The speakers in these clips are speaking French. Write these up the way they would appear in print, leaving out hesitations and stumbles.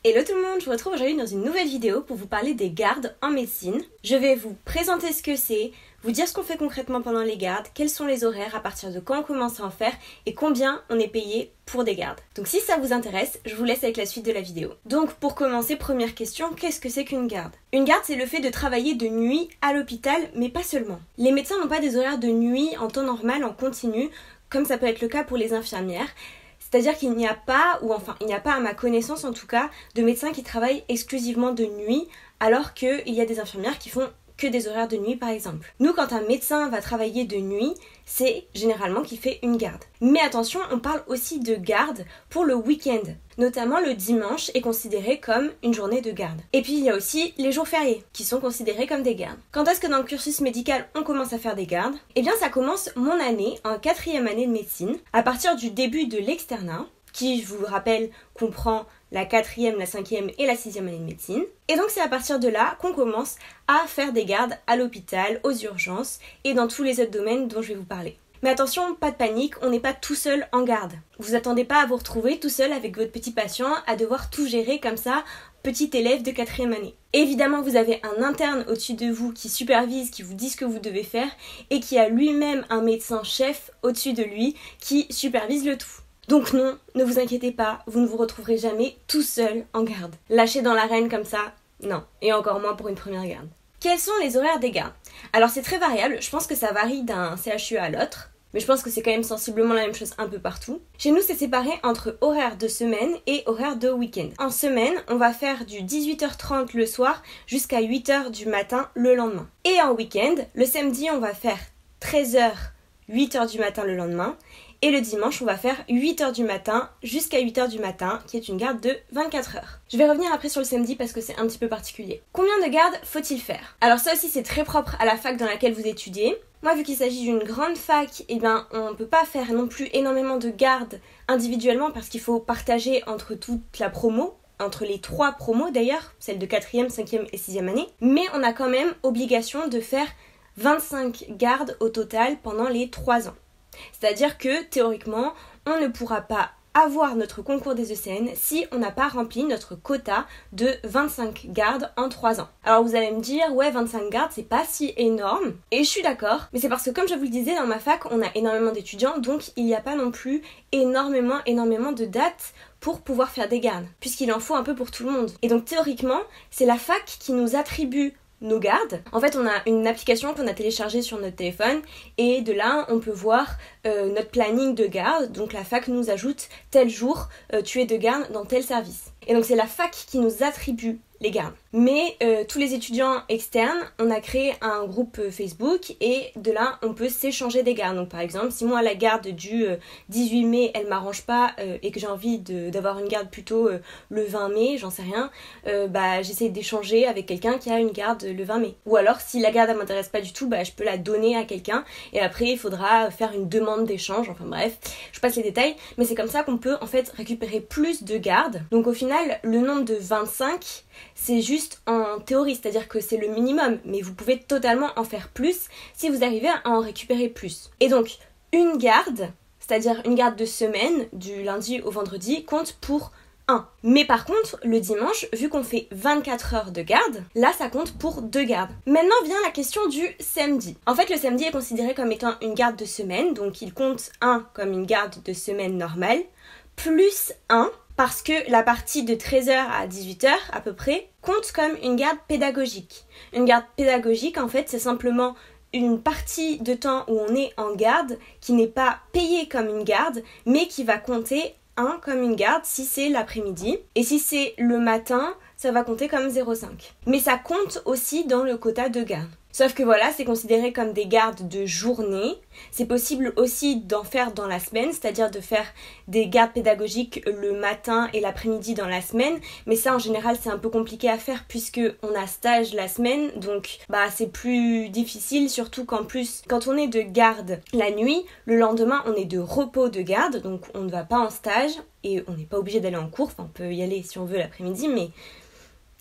Hello tout le monde, je vous retrouve aujourd'hui dans une nouvelle vidéo pour vous parler des gardes en médecine. Je vais vous présenter ce que c'est, vous dire ce qu'on fait concrètement pendant les gardes, quels sont les horaires, à partir de quand on commence à en faire et combien on est payé pour des gardes. Donc si ça vous intéresse, je vous laisse avec la suite de la vidéo. Donc pour commencer, première question, qu'est-ce que c'est qu'une garde? Une garde, c'est le fait de travailler de nuit à l'hôpital, mais pas seulement. Les médecins n'ont pas des horaires de nuit en temps normal, en continu, comme ça peut être le cas pour les infirmières. C'est-à-dire qu'il n'y a pas, il n'y a pas à ma connaissance en tout cas, de médecins qui travaillent exclusivement de nuit, alors qu'il y a des infirmières qui font que des horaires de nuit par exemple. Nous, quand un médecin va travailler de nuit, c'est généralement qu'il fait une garde. Mais attention, on parle aussi de garde pour le week-end. Notamment le dimanche est considéré comme une journée de garde. Et puis il y a aussi les jours fériés qui sont considérés comme des gardes. Quand est-ce que dans le cursus médical on commence à faire des gardes? Eh bien ça commence mon année, en 4e année de médecine, à partir du début de l'externat, qui je vous rappelle comprend la 4e, la 5e et la 6e année de médecine. Et donc c'est à partir de là qu'on commence à faire des gardes à l'hôpital, aux urgences et dans tous les autres domaines dont je vais vous parler. Mais attention, pas de panique, on n'est pas tout seul en garde. Vous attendez pas à vous retrouver tout seul avec votre petit patient, à devoir tout gérer comme ça, petit élève de 4e année. Évidemment, vous avez un interne au-dessus de vous qui supervise, qui vous dit ce que vous devez faire et qui a lui-même un médecin chef au-dessus de lui qui supervise le tout. Donc non, ne vous inquiétez pas, vous ne vous retrouverez jamais tout seul en garde. Lâché dans l'arène comme ça, non. Et encore moins pour une première garde. Quels sont les horaires des gardes? Alors c'est très variable, je pense que ça varie d'un CHU à l'autre, mais je pense que c'est quand même sensiblement la même chose un peu partout. Chez nous, c'est séparé entre horaires de semaine et horaires de week-end. En semaine, on va faire du 18h30 le soir jusqu'à 8h du matin le lendemain. Et en week-end, le samedi, on va faire 13h, 8h du matin le lendemain. Et le dimanche, on va faire 8h du matin jusqu'à 8h du matin, qui est une garde de 24 heures. Je vais revenir après sur le samedi parce que c'est un petit peu particulier. Combien de gardes faut-il faire? Alors ça aussi, c'est très propre à la fac dans laquelle vous étudiez. Moi, vu qu'il s'agit d'une grande fac, on ne peut pas faire non plus énormément de gardes individuellement parce qu'il faut partager entre toute la promo, entre les 3 promos d'ailleurs, celle de 4e, 5e et 6e année. Mais on a quand même obligation de faire 25 gardes au total pendant les 3 ans. C'est-à-dire que, théoriquement, on ne pourra pas avoir notre concours des ECN si on n'a pas rempli notre quota de 25 gardes en 3 ans. Alors vous allez me dire, ouais, 25 gardes, c'est pas si énorme. Et je suis d'accord, mais c'est parce que comme je vous le disais, dans ma fac, on a énormément d'étudiants, donc il n'y a pas non plus énormément de dates pour pouvoir faire des gardes, puisqu'il en faut un peu pour tout le monde. Et donc théoriquement, c'est la fac qui nous attribue nos gardes. En fait, on a une application qu'on a téléchargée sur notre téléphone et de là, on peut voir notre planning de garde. Donc la fac nous ajoute tel jour, tu es de garde dans tel service. Et donc c'est la fac qui nous attribue les gardes. Mais tous les étudiants externes, on a créé un groupe Facebook et de là, on peut s'échanger des gardes. Donc par exemple, si moi la garde du 18 mai, elle m'arrange pas et que j'ai envie d'avoir une garde plutôt le 20 mai, j'en sais rien, j'essaie d'échanger avec quelqu'un qui a une garde le 20 mai. Ou alors, si la garde elle m'intéresse pas du tout, je peux la donner à quelqu'un et après, il faudra faire une demande d'échange. Enfin bref, je passe les détails. Mais c'est comme ça qu'on peut en fait récupérer plus de gardes. Donc au final, le nombre de 25, c'est juste en théorie, c'est-à-dire que c'est le minimum, mais vous pouvez totalement en faire plus si vous arrivez à en récupérer plus. Et donc, une garde, c'est-à-dire une garde de semaine, du lundi au vendredi, compte pour 1. Mais par contre, le dimanche, vu qu'on fait 24 heures de garde, là ça compte pour 2 gardes. Maintenant vient la question du samedi. En fait, le samedi est considéré comme étant une garde de semaine, donc il compte 1 comme une garde de semaine normale, plus 1, parce que la partie de 13h à 18h à peu près compte comme une garde pédagogique. Une garde pédagogique, en fait, c'est simplement une partie de temps où on est en garde qui n'est pas payée comme une garde, mais qui va compter 1 comme une garde si c'est l'après-midi. Et si c'est le matin, ça va compter comme 0,5. Mais ça compte aussi dans le quota de garde. Sauf que voilà, c'est considéré comme des gardes de journée. C'est possible aussi d'en faire dans la semaine, c'est-à-dire de faire des gardes pédagogiques le matin et l'après-midi dans la semaine. Mais ça, en général, c'est un peu compliqué à faire puisque on a stage la semaine. Donc, c'est plus difficile, surtout qu'en plus, quand on est de garde la nuit, le lendemain, on est de repos de garde. Donc, on ne va pas en stage et on n'est pas obligé d'aller en cours. Enfin, on peut y aller si on veut l'après-midi, mais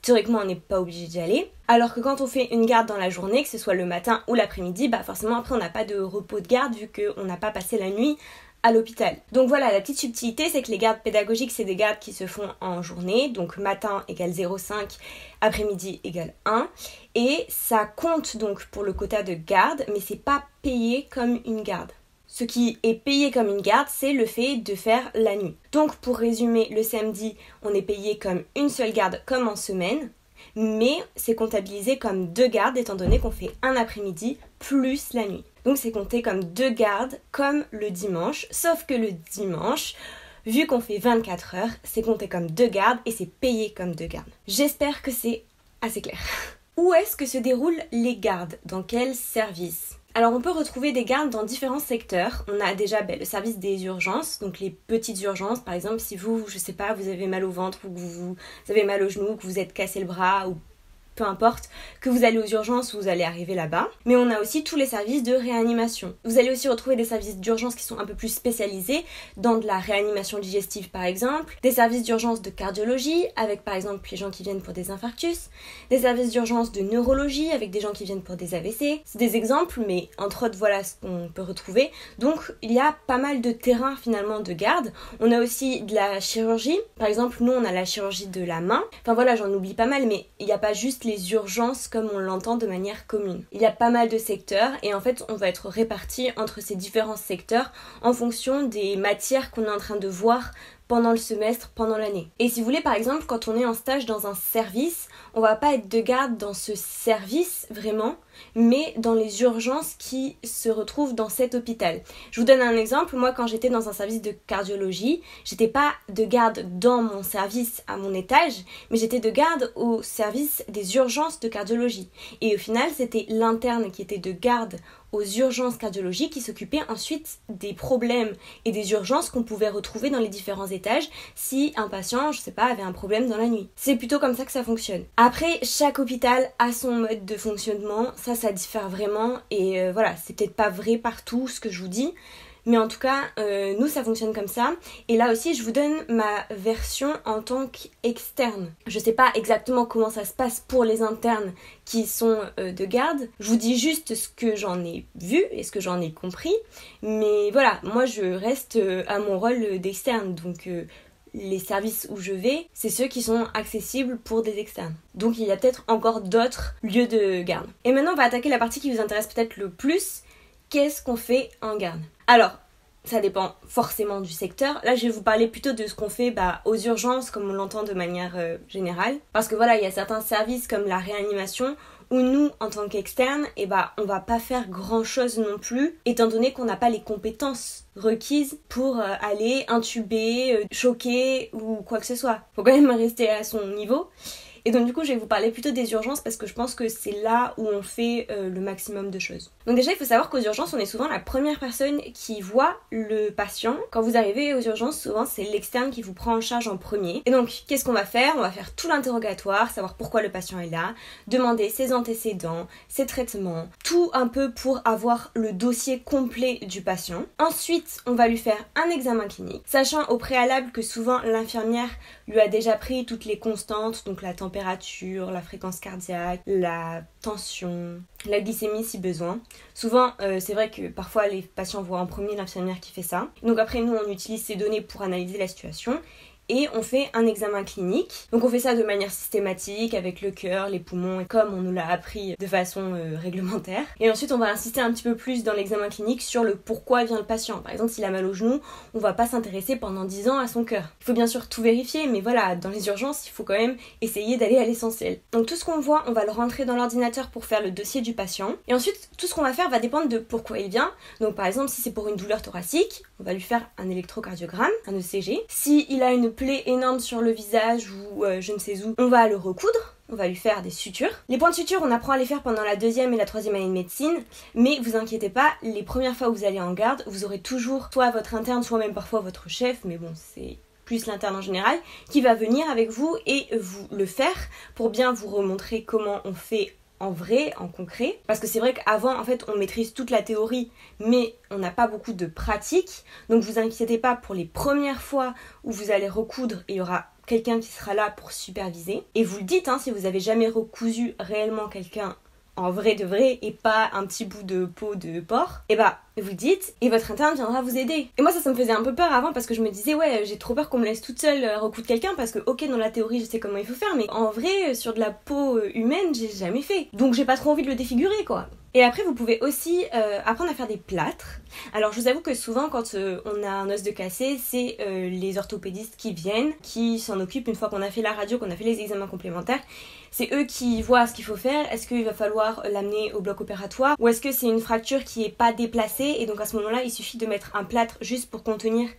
théoriquement, on n'est pas obligé d'y aller. Alors que quand on fait une garde dans la journée, que ce soit le matin ou l'après-midi, forcément après on n'a pas de repos de garde vu qu'on n'a pas passé la nuit à l'hôpital. Donc voilà, la petite subtilité, c'est que les gardes pédagogiques, c'est des gardes qui se font en journée, donc matin égale 0,5, après-midi égale 1, et ça compte donc pour le quota de garde, mais c'est pas payé comme une garde. Ce qui est payé comme une garde, c'est le fait de faire la nuit. Donc pour résumer, le samedi, on est payé comme une seule garde comme en semaine, mais c'est comptabilisé comme 2 gardes étant donné qu'on fait un après-midi plus la nuit. Donc c'est compté comme 2 gardes comme le dimanche, sauf que le dimanche, vu qu'on fait 24 heures, c'est compté comme 2 gardes et c'est payé comme 2 gardes. J'espère que c'est assez clair. Où est-ce que se déroulent les gardes? Dans quel service? Alors on peut retrouver des gardes dans différents secteurs. On a déjà le service des urgences, donc les petites urgences. Par exemple, si vous, je sais pas, vous avez mal au ventre ou que vous avez mal au genou, que vous êtes cassé le bras ou peu importe, que vous allez aux urgences, vous allez arriver là-bas. Mais on a aussi tous les services de réanimation. Vous allez aussi retrouver des services d'urgence qui sont un peu plus spécialisés dans de la réanimation digestive par exemple, des services d'urgence de cardiologie avec par exemple les gens qui viennent pour des infarctus, des services d'urgence de neurologie avec des gens qui viennent pour des AVC. C'est des exemples, mais entre autres voilà ce qu'on peut retrouver. Donc il y a pas mal de terrains finalement de garde. On a aussi de la chirurgie. Par exemple, nous on a la chirurgie de la main. Enfin voilà, j'en oublie pas mal, mais il n'y a pas juste les urgences comme on l'entend de manière commune. Il y a pas mal de secteurs et en fait on va être répartis entre ces différents secteurs en fonction des matières qu'on est en train de voir pendant le semestre, pendant l'année. Et si vous voulez, par exemple, quand on est en stage dans un service, on va pas être de garde dans ce service vraiment, mais dans les urgences qui se retrouvent dans cet hôpital. Je vous donne un exemple. Moi, quand j'étais dans un service de cardiologie, j'étais pas de garde dans mon service à mon étage, mais j'étais de garde au service des urgences de cardiologie. Et au final, c'était l'interne qui était de garde aux urgences cardiologiques qui s'occupaient ensuite des problèmes et des urgences qu'on pouvait retrouver dans les différents étages si un patient, je sais pas, avait un problème dans la nuit. C'est plutôt comme ça que ça fonctionne. Après, chaque hôpital a son mode de fonctionnement, ça diffère vraiment et voilà, c'est peut-être pas vrai partout ce que je vous dis, mais en tout cas, nous ça fonctionne comme ça. Et là aussi, je vous donne ma version en tant qu'externe. Je sais pas exactement comment ça se passe pour les internes qui sont de garde. Je vous dis juste ce que j'en ai vu et ce que j'en ai compris. Mais voilà, moi je reste à mon rôle d'externe. Donc les services où je vais, c'est ceux qui sont accessibles pour des externes. Donc il y a peut-être encore d'autres lieux de garde. Et maintenant, on va attaquer la partie qui vous intéresse peut-être le plus. Qu'est-ce qu'on fait en garde? Alors, ça dépend forcément du secteur. Là, je vais vous parler plutôt de ce qu'on fait aux urgences, comme on l'entend de manière générale. Parce que voilà, il y a certains services comme la réanimation où nous, en tant qu'externes, on va pas faire grand-chose non plus, étant donné qu'on n'a pas les compétences requises pour aller intuber, choquer ou quoi que ce soit. Faut quand même rester à son niveau. Et donc du coup, je vais vous parler plutôt des urgences parce que je pense que c'est là où on fait le maximum de choses. Donc déjà, il faut savoir qu'aux urgences, on est souvent la première personne qui voit le patient. Quand vous arrivez aux urgences, souvent c'est l'externe qui vous prend en charge en premier. Et donc, qu'est-ce qu'on va faire? On va faire tout l'interrogatoire, savoir pourquoi le patient est là, demander ses antécédents, ses traitements, tout un peu pour avoir le dossier complet du patient. Ensuite, on va lui faire un examen clinique, sachant au préalable que souvent l'infirmière lui a déjà pris toutes les constantes, donc la température, la fréquence cardiaque, la tension, la glycémie si besoin. Souvent, c'est vrai que parfois les patients voient en premier l'infirmière qui fait ça. Donc après, nous, on utilise ces données pour analyser la situation et on fait un examen clinique. Donc on fait ça de manière systématique avec le cœur, les poumons, comme on nous l'a appris de façon réglementaire. Et ensuite on va insister un petit peu plus dans l'examen clinique sur le pourquoi vient le patient. Par exemple, s'il a mal au genou, on va pas s'intéresser pendant 10 ans à son cœur. Il faut bien sûr tout vérifier, mais voilà, dans les urgences, il faut quand même essayer d'aller à l'essentiel. Donc tout ce qu'on voit, on va le rentrer dans l'ordinateur pour faire le dossier du patient. Et ensuite, tout ce qu'on va faire va dépendre de pourquoi il vient. Donc par exemple, si c'est pour une douleur thoracique, on va lui faire un électrocardiogramme, un ECG. Si il a une plaie énorme sur le visage ou je ne sais où, on va le recoudre. On va lui faire des sutures. Les points de suture, on apprend à les faire pendant la 2e et la 3e année de médecine, mais vous inquiétez pas, les premières fois où vous allez en garde, vous aurez toujours soit votre interne, soit même parfois votre chef, mais bon, c'est plus l'interne en général, qui va venir avec vous et vous le faire pour bien vous remontrer comment on fait en vrai, en concret. Parce que c'est vrai qu'avant, en fait, on maîtrise toute la théorie, mais on n'a pas beaucoup de pratique. Donc vous inquiétez pas, pour les premières fois où vous allez recoudre, il y aura quelqu'un qui sera là pour superviser. Et vous le dites, si vous avez jamais recousu réellement quelqu'un en vrai de vrai et pas un petit bout de peau de porc, et bah vous dites et votre interne viendra vous aider. Et moi ça me faisait un peu peur avant parce que je me disais ouais j'ai trop peur qu'on me laisse toute seule recoudre quelqu'un parce que ok dans la théorie je sais comment il faut faire mais en vrai sur de la peau humaine j'ai jamais fait. Donc j'ai pas trop envie de le défigurer quoi. Et après vous pouvez aussi apprendre à faire des plâtres. Alors je vous avoue que souvent quand on a un os de cassé c'est les orthopédistes qui viennent, qui s'en occupent une fois qu'on a fait la radio, qu'on a fait les examens complémentaires. C'est eux qui voient ce qu'il faut faire. Est-ce qu'il va falloir l'amener au bloc opératoire ou est-ce que c'est une fracture qui est pas déplacée et donc à ce moment-là il suffit de mettre un plâtre juste pour contenir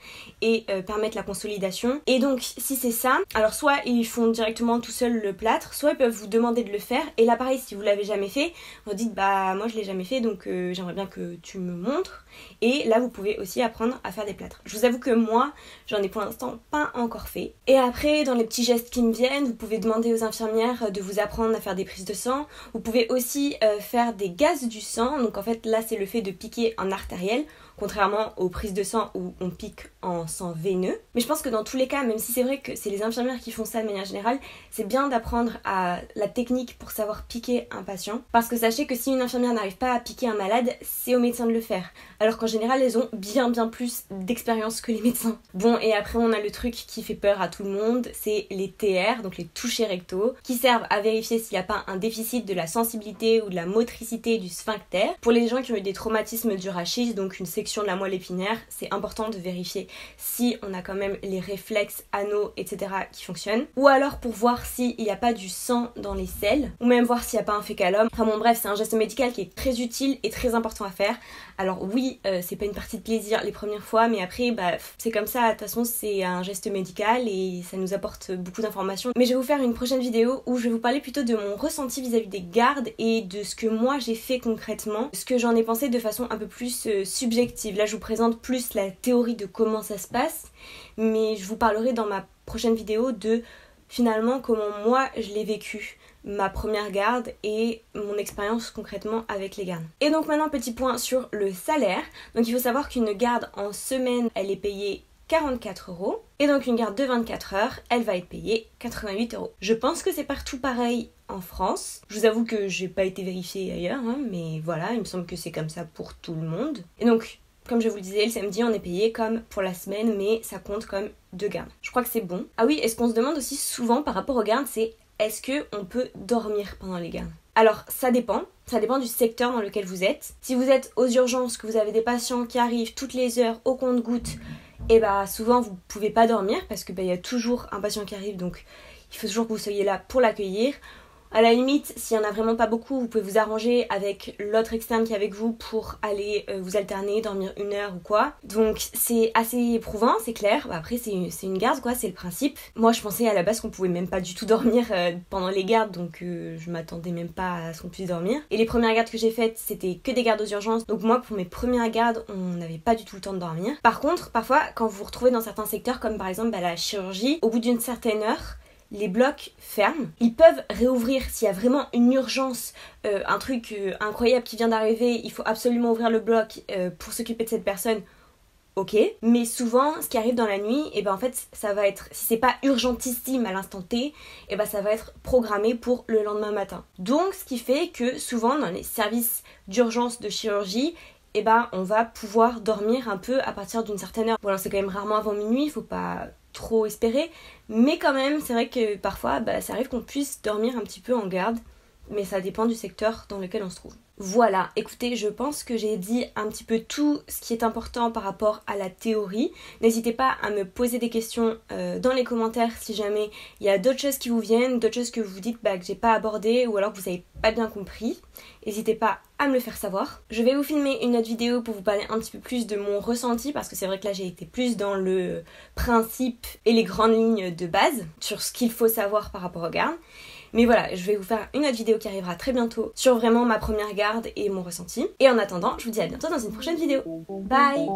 et permettre la consolidation. Et donc si c'est ça, alors soit ils font directement tout seul le plâtre, soit ils peuvent vous demander de le faire. Et là pareil si vous l'avez jamais fait, vous dites bah moi je l'ai jamais fait donc j'aimerais bien que tu me montres. Et là vous pouvez aussi apprendre à faire des plâtres. Je vous avoue que moi j'en ai pour l'instant pas encore fait. Et après dans les petits gestes qui me viennent, vous pouvez demander aux infirmières de vous apprendre à faire des prises de sang. Vous pouvez aussi faire des gaz du sang. Donc en fait là c'est le fait de piquer en artériel, contrairement aux prises de sang où on pique en sang veineux. Mais je pense que dans tous les cas, même si c'est vrai que c'est les infirmières qui font ça de manière générale, c'est bien d'apprendre à la technique pour savoir piquer un patient. Parce que sachez que si une infirmière n'arrive pas à piquer un malade, c'est au médecin de le faire. Alors qu'en général, elles ont bien plus d'expérience que les médecins. Bon, et après on a le truc qui fait peur à tout le monde, c'est les TR, donc les touchés rectaux, qui servent à vérifier s'il n'y a pas un déficit de la sensibilité ou de la motricité du sphincter. Pour les gens qui ont eu des traumatismes du rachis, donc une section de la moelle épinière, c'est important de vérifier si on a quand même les réflexes anaux, etc. qui fonctionnent. Ou alors pour voir s'il n'y a pas du sang dans les selles, ou même voir s'il n'y a pas un fécalum. Enfin bon bref, c'est un geste médical qui est très utile et très important à faire. Alors oui, c'est pas une partie de plaisir les premières fois, mais après bah c'est comme ça, de toute façon c'est un geste médical et ça nous apporte beaucoup d'informations. Mais je vais vous faire une prochaine vidéo où je vais vous parler plutôt de mon ressenti vis-à-vis des gardes et de ce que moi j'ai fait concrètement, ce que j'en ai pensé de façon un peu plus subjective. Là je vous présente plus la théorie de comment ça se passe, mais je vous parlerai dans ma prochaine vidéo de finalement comment moi je l'ai vécu, ma première garde et mon expérience concrètement avec les gardes. Et donc maintenant petit point sur le salaire. Donc il faut savoir qu'une garde en semaine elle est payée 44 € et donc une garde de 24 heures elle va être payée 88 €. Je pense que c'est partout pareil en France. Je vous avoue que j'ai pas été vérifiée ailleurs hein, mais voilà il me semble que c'est comme ça pour tout le monde. Et donc comme je vous le disais, le samedi on est payé comme pour la semaine mais ça compte comme 2 gardes. Je crois que c'est bon. Ah oui, et ce qu'on se demande aussi souvent par rapport aux gardes c'est est-ce qu'on peut dormir pendant les gardes? Alors ça dépend du secteur dans lequel vous êtes. Si vous êtes aux urgences, que vous avez des patients qui arrivent toutes les heures au compte-gouttes, et bah souvent vous pouvez pas dormir parce que bah, y a toujours un patient qui arrive donc il faut toujours que vous soyez là pour l'accueillir. À la limite, s'il n'y en a vraiment pas beaucoup, vous pouvez vous arranger avec l'autre externe qui est avec vous pour aller vous alterner, dormir 1 heure ou quoi. Donc c'est assez éprouvant, c'est clair. Bah, après c'est une garde quoi, c'est le principe. Moi je pensais à la base qu'on pouvait même pas du tout dormir pendant les gardes, donc je m'attendais même pas à ce qu'on puisse dormir. Et les premières gardes que j'ai faites, c'était que des gardes aux urgences. Donc moi pour mes premières gardes, on n'avait pas du tout le temps de dormir. Par contre, parfois quand vous vous retrouvez dans certains secteurs comme par exemple la chirurgie, au bout d'une certaine heure, les blocs ferment. Ils peuvent réouvrir s'il y a vraiment une urgence, un truc incroyable qui vient d'arriver, il faut absolument ouvrir le bloc pour s'occuper de cette personne. Ok, mais souvent ce qui arrive dans la nuit, et ben en fait ça va être, si c'est pas urgentissime à l'instant T, et ben ça va être programmé pour le lendemain matin. Donc ce qui fait que souvent dans les services d'urgence de chirurgie, et ben on va pouvoir dormir un peu à partir d'une certaine heure. Bon alors c'est quand même rarement avant minuit, il faut pas trop espérer, mais quand même c'est vrai que parfois ça arrive qu'on puisse dormir un petit peu en garde, mais ça dépend du secteur dans lequel on se trouve. Voilà, écoutez, je pense que j'ai dit un petit peu tout ce qui est important par rapport à la théorie. N'hésitez pas à me poser des questions dans les commentaires si jamais il y a d'autres choses qui vous viennent, d'autres choses que vous dites que j'ai pas abordées ou alors que vous avez pas bien compris. N'hésitez pas à me le faire savoir. Je vais vous filmer une autre vidéo pour vous parler un petit peu plus de mon ressenti parce que c'est vrai que là j'ai été plus dans le principe et les grandes lignes de base sur ce qu'il faut savoir par rapport aux gardes. Mais voilà, je vais vous faire une autre vidéo qui arrivera très bientôt sur vraiment ma première garde et mon ressenti. Et en attendant, je vous dis à bientôt dans une prochaine vidéo. Bye!